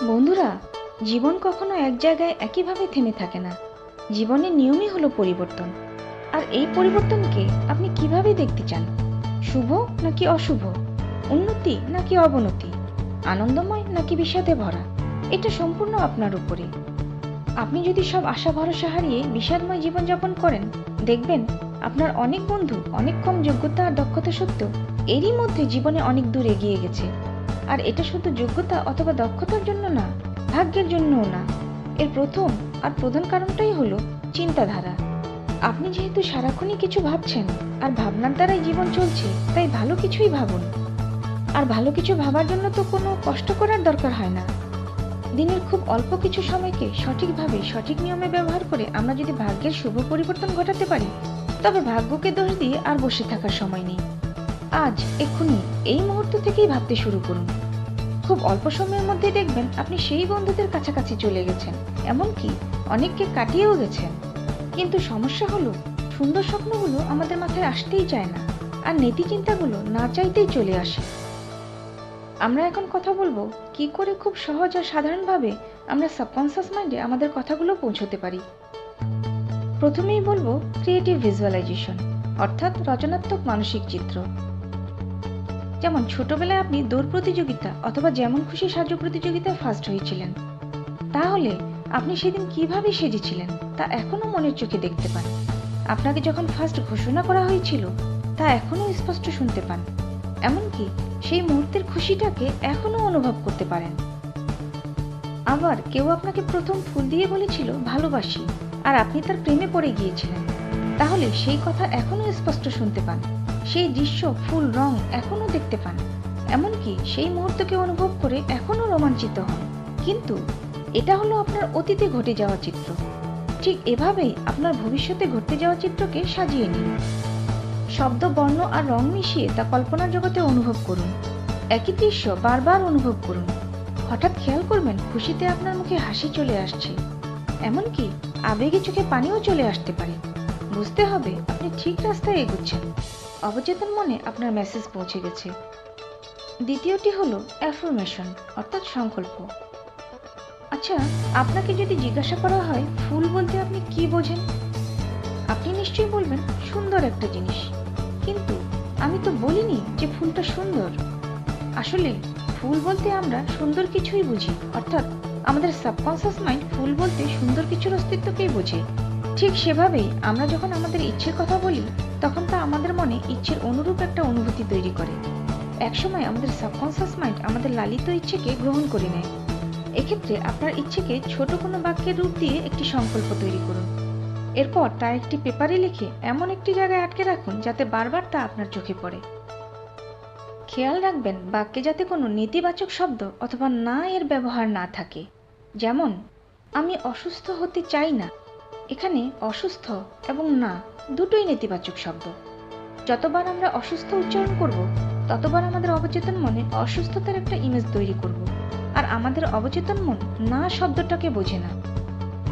বন্ধুরা, জীবন কখনো এক জায়গায় একইভাবে থেমে থাকে না। জীবনের নিয়মই হলো পরিবর্তন। আর এই পরিবর্তনকে আপনি কিভাবে দেখতে চান? শুভ নাকি অশুভ? উন্নতি নাকি অবনতি? আনন্দময় নাকি বিষাদে ভরা? এটা সম্পূর্ণ আপনার উপরে। আপনি যদি সব আশা ভরসা হারিয়ে বিষাদময় জীবনযাপন করেন, দেখবেন আপনার অনেক বন্ধু অনেক কম যোগ্যতা আর দক্ষতা সত্ত্বেও এরই মধ্যে জীবনে অনেক দূর এগিয়ে গেছে। আর এটা শুধু যোগ্যতা অথবা দক্ষতার জন্য না, ভাগ্যের জন্যও না। এর প্রথম আর প্রধান কারণটাই হলো চিন্তাধারা। আপনি যেহেতু সারাক্ষণই কিছু ভাবছেন আর ভাবনার দ্বারাই জীবন চলছে, তাই ভালো কিছুই ভাবুন। আর ভালো কিছু ভাবার জন্য তো কোনো কষ্ট করার দরকার হয় না। দিনের খুব অল্প কিছু সময়কে সঠিকভাবে সঠিক নিয়মে ব্যবহার করে আমরা যদি ভাগ্যের শুভ পরিবর্তন ঘটাতে পারি, তবে ভাগ্যকে দোষ দিয়ে আর বসে থাকার সময় নেই। আজ এক্ষুনি এই মুহূর্ত থেকেই ভাবতে শুরু করুন। খুব অল্প সময়ের মধ্যে দেখবেন আপনি সেই বন্ধুদের কাছাকাছি চলে গেছেন, এমনকি অনেককে কাটিয়েও গেছেন। কিন্তু সমস্যা হলো, সুন্দর স্বপ্নগুলো আমাদের মাথায় আসতেই চায় না, আর নীতি চিন্তাগুলো না চাইতেই চলে আসে। আমরা এখন কথা বলবো কি করে খুব সহজ আর সাধারণভাবে আমরা সাবকনসিয়াস মাইন্ডে আমাদের কথাগুলো পৌঁছতে পারি। প্রথমেই বলবো ক্রিয়েটিভ ভিজুয়ালাইজেশন, অর্থাৎ রচনাত্মক মানসিক চিত্র। যেমন ছোটবেলায় আপনি দৌড় প্রতিযোগিতা অথবা যেমন খুশি সাজো প্রতিযোগিতায় ফার্স্ট হয়েছিলেন, তাহলে আপনি সেদিন কিভাবে সেজেছিলেন তা এখনো মনের চোখে দেখতে পান। আপনাকে যখন ফার্স্ট ঘোষণা করা হয়েছিল তা এখনো স্পষ্ট শুনতে পান। এমনকি সেই মুহূর্তের খুশিটাকে এখনো অনুভব করতে পারেন। আবার কেউ আপনাকে প্রথম ফুল দিয়ে বলেছিল ভালোবাসি, আর আপনি তার প্রেমে পড়ে গিয়েছিলেন, তাহলে সেই কথা এখনো স্পষ্ট শুনতে পান। সেই দৃশ্য, ফুল, রং এখনো দেখতে পান। এমনকি সেই মুহূর্তকে অনুভব করে এখনো রোমাঞ্চিত হন। কিন্তু এটা হলো আপনার অতীতে ঘটে যাওয়া চিত্র। ঠিক এভাবেই আপনার ভবিষ্যতে ঘটতে যাওয়া চিত্রকে সাজিয়ে নিন। শব্দ, বর্ণ আর রং মিশিয়ে তা কল্পনার জগতে অনুভব করুন। একই দৃশ্য বারবার অনুভব করুন। হঠাৎ খেয়াল করবেন খুশিতে আপনার মুখে হাসি চলে আসছে, এমনকি আবেগে চোখে পানিও চলে আসতে পারে। বুঝতে হবে আপনি ঠিক রাস্তায় এগোচ্ছেন। অবচেতন মনে আপনার মেসেজ পৌঁছে গেছে। দ্বিতীয়টি হলো অ্যাফার্মেশন, অর্থাৎ সংকল্প। আচ্ছা, আপনাকে যদি জিজ্ঞাসা করা হয় ফুল বলতে আপনি কি বোঝেন, আপনি নিশ্চয়ই বলবেন সুন্দর একটা জিনিস। কিন্তু আমি তো বলিনি যে ফুলটা সুন্দর। আসলে ফুল বলতে আমরা সুন্দর কিছুই বুঝি, অর্থাৎ আমাদের সাবকনসিয়াস মাইন্ড ফুল বলতে সুন্দর কিছুর অস্তিত্বকেই বোঝে। ঠিক সেভাবেই আমরা যখন আমাদের ইচ্ছের কথা বলি, তখন তা আমাদের মনে ইচ্ছের অনুরূপ একটা অনুভূতি তৈরি করে। একসময় আমাদের সাবকনসিয়াস মাইন্ড আমাদের লালিত ইচ্ছেকে গ্রহণ করে নেয়। এক্ষেত্রে আপনার ইচ্ছেকে ছোট কোনো বাক্যের রূপ দিয়ে একটি সংকল্প তৈরি করুন। এরপর তা একটি পেপারে লিখে এমন একটি জায়গায় আটকে রাখুন যাতে বারবার তা আপনার চোখে পড়ে। খেয়াল রাখবেন বাক্যে যাতে কোনো নেতিবাচক শব্দ অথবা না এর ব্যবহার না থাকে। যেমন, আমি অসুস্থ হতে চাই না। এখানে অসুস্থ এবং না দুটোই নেতিবাচক শব্দ। যতবার আমরা অসুস্থ উচ্চারণ করব, ততবার আমাদের অবচেতন মনে অসুস্থতার একটা ইমেজ তৈরি করব। আর আমাদের অবচেতন মন না শব্দটাকে বোঝে না।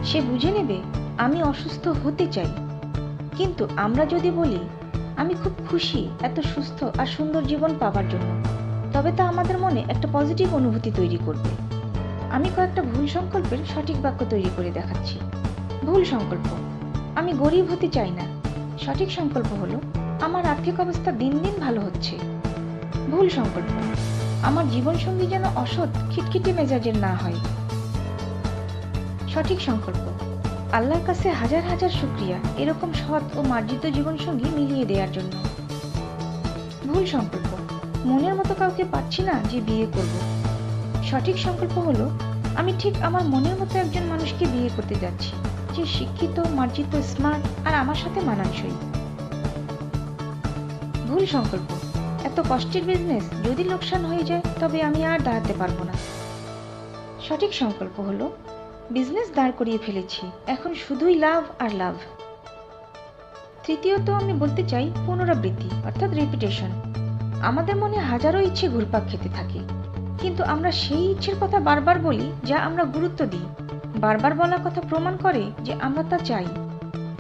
সে বুঝে নেবে আমি অসুস্থ হতে চাই। কিন্তু আমরা যদি বলি আমি খুব খুশি এত সুস্থ আর সুন্দর জীবন পাবার জন্য, তবে তা আমাদের মনে একটা পজিটিভ অনুভূতি তৈরি করবে। আমি কয়েকটা ভুল সংকল্পের সঠিক বাক্য তৈরি করে দেখাচ্ছি। ভুল সংকল্প: আমি গরিব হতে চাই না। সঠিক সংকল্প হলো আমার আর্থিক অবস্থা দিন দিন ভালো হচ্ছে। ভুল সংকল্প: আমার জীবনসঙ্গী যেন অসৎ, খিটখিটে মেজাজের না হয়। সঠিক সংকল্প: আল্লাহর কাছে হাজার হাজার শুকরিয়া এরকম সৎ ও মার্জিত জীবনসঙ্গী মিলিয়ে দেওয়ার জন্য। ভুল সংকল্প: মনের মতো কাউকে পাচ্ছি না যে বিয়ে করব। সঠিক সংকল্প হলো আমি ঠিক আমার মনের মতো একজন মানুষকে বিয়ে করতে যাচ্ছি, যে শিক্ষিত, মার্জিত, স্মার্ট আর আমার সাথে মানানসই। ভুল সংকল্প: এত কষ্টের বিজনেস যদি লোকসান হয়ে যায় তবে আমি আর দাঁড়াতে পারবো না। সঠিক সংকল্প হলো বিজনেস দাঁড় করিয়ে ফেলেছি, এখন শুধুই লাভ আর লাভ। তৃতীয়ত আমি বলতে চাই পুনরাবৃত্তি, অর্থাৎ রিপিটেশন। আমাদের মনে হাজারো ইচ্ছে ঘুরপাক খেতে থাকে, কিন্তু আমরা সেই ইচ্ছের কথা বারবার বলি যা আমরা গুরুত্ব দিই। বারবার বলা কথা প্রমাণ করে যে আমরা তা চাই।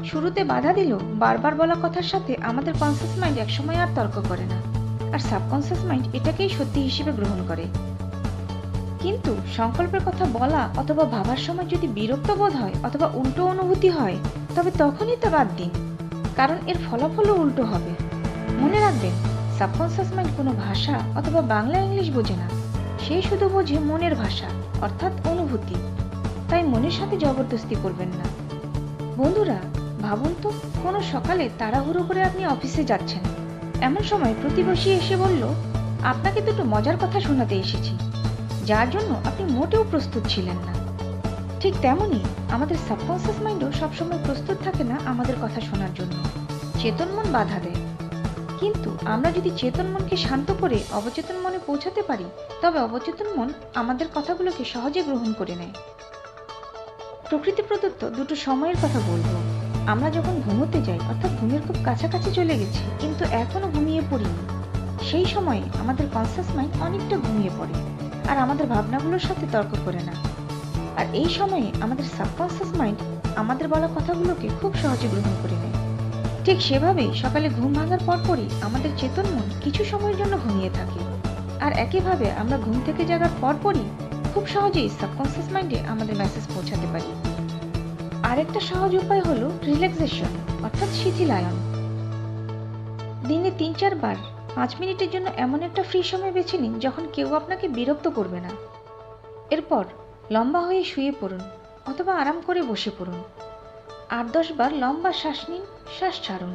শুরুতে বাধা দিল বারবার বলা কথার সাথে আমাদের কনসিয়াস মাইন্ড একসময় আর তর্ক করে না, আর সাবকনসিয়াস মাইন্ড এটাকেই সত্যি হিসেবে গ্রহণ করে। কিন্তু সংকল্পের কথা বলা অথবা ভাবার সময় যদি বিরক্ত বোধ হয় অথবা উল্টো অনুভূতি হয়, তবে তখনই তা বাদ দিন, কারণ এর ফলাফলও উল্টো হবে। মনে রাখবেন, সাবকনসিয়াস মাইন্ড কোনো ভাষা অথবা বাংলা ইংলিশ বোঝে না, সে শুধু বোঝে মনের ভাষা, অর্থাৎ অনুভূতি। তাই মনের সাথে জবরদস্তি করবেন না। বন্ধুরা, ভাবুন তো, কোনো সকালে তাড়াহুড়ো করে আপনি অফিসে যাচ্ছেন। এমন সময় প্রতিবেশী এসে বলল, আপনাকে দুটো মজার কথা শোনাতে এসেছি, যার জন্য আপনি মোটেও প্রস্তুত ছিলেন না। ঠিক তেমনই আমাদের সাবকনসিয়াস মাইন্ডও সবসময় প্রস্তুত থাকে না আমাদের কথা শোনার জন্য। চেতন মন বাধা দেয়। কিন্তু আমরা যদি চেতন মনকে শান্ত করে অবচেতন মনে পৌঁছাতে পারি, তবে অবচেতন মন আমাদের কথাগুলোকে সহজে গ্রহণ করে নেয়। প্রকৃতি প্রদত্ত দুটো সময়ের কথা বলবো। আমরা যখন ঘুমোতে যাই, অর্থাৎ ঘুমের খুব কাছাকাছি চলে গেছি কিন্তু এখনো ঘুমিয়ে পড়িনি, সেই সময়ে আমাদের কনসিয়াস মাইন্ড অনেকটা ঘুমিয়ে পড়ে আর আমাদের ভাবনাগুলোর সাথে তর্ক করে না। আর এই সময়ে আমাদের সাবকনসিয়াস মাইন্ড আমাদের বলা কথাগুলোকে খুব সহজে গ্রহণ করে নেয়। ঠিক সেভাবেই সকালে ঘুম ভাঙার পরপরই আমাদের চেতন মন কিছু সময়ের জন্য ঘুমিয়ে থাকে। আর একইভাবে আমরা ঘুম থেকে জাগার পরপরই খুব সহজেই সাবকনসিয়াস মাইন্ডে আমাদের মেসেজ পৌঁছাতে পারি। আরেকটা সহজ উপায় হলো রিল্যাক্সেশন, অর্থাৎ শিথিলায়ন। দিনে 3-4 বার 5 মিনিটের জন্য এমন একটা ফ্রি সময় বেছে নিন যখন কেউ আপনাকে বিরক্ত করবে না। এরপর লম্বা হয়ে শুয়ে পড়ুন অথবা আরাম করে বসে পড়ুন। 8-10 বার লম্বা শ্বাস নিন, শ্বাস ছাড়ুন।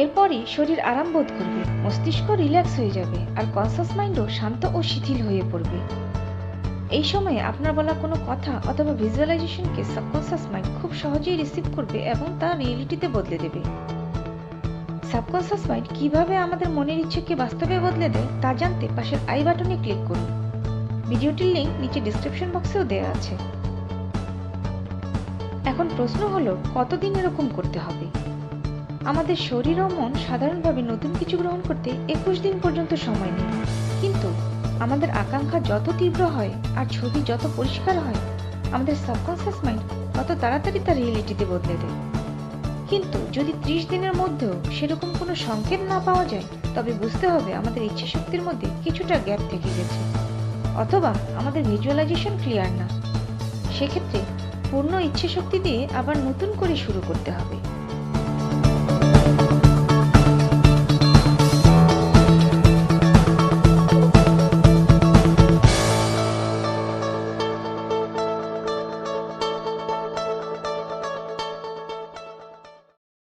এরপরই শরীর আরাম বোধ করবে, মস্তিষ্ক রিল্যাক্স হয়ে যাবে আর কনসাস মাইন্ডও শান্ত ও শিথিল হয়ে পড়বে। এই সময়ে আপনার বলা কোনো কথা অথবা ভিজুয়ালাইজেশনকে সাবকনসিয়াস মাইন্ড খুব সহজেই রিসিভ করবে এবং তা রিয়েলিটিতে বদলে দেবে। সাবকনসিয়াস মাইন্ড কিভাবে আমাদের মনের ইচ্ছেকে বাস্তবে বদলে দেয় তা জানতে পাশের আই বাটনে ক্লিক করুন। ভিডিওটির লিংক নিচে ডেসক্রিপশন বক্সেও দেওয়া আছে। এখন প্রশ্ন হলো, কতদিন এরকম করতে হবে? আমাদের শরীর ও মন সাধারণভাবে নতুন কিছু গ্রহণ করতে 21 দিন পর্যন্ত সময় নেয়। কিন্তু আমাদের আকাঙ্ক্ষা যত তীব্র হয় আর ছবি যত পরিষ্কার হয়, আমাদের সাবকনসিয়াস মাইন্ড তত তাড়াতাড়ি তা রিয়েলিটিতে বদলে দেয়। কিন্তু যদি 30 দিনের মধ্যেও সেরকম কোনো সংকেত না পাওয়া যায়, তবে বুঝতে হবে আমাদের ইচ্ছে শক্তির মধ্যে কিছুটা গ্যাপ থেকে গেছে, অথবা আমাদের ভিজুয়ালাইজেশন ক্লিয়ার না। সেক্ষেত্রে পূর্ণ ইচ্ছে শক্তি দিয়ে আবার নতুন করে শুরু করতে হবে।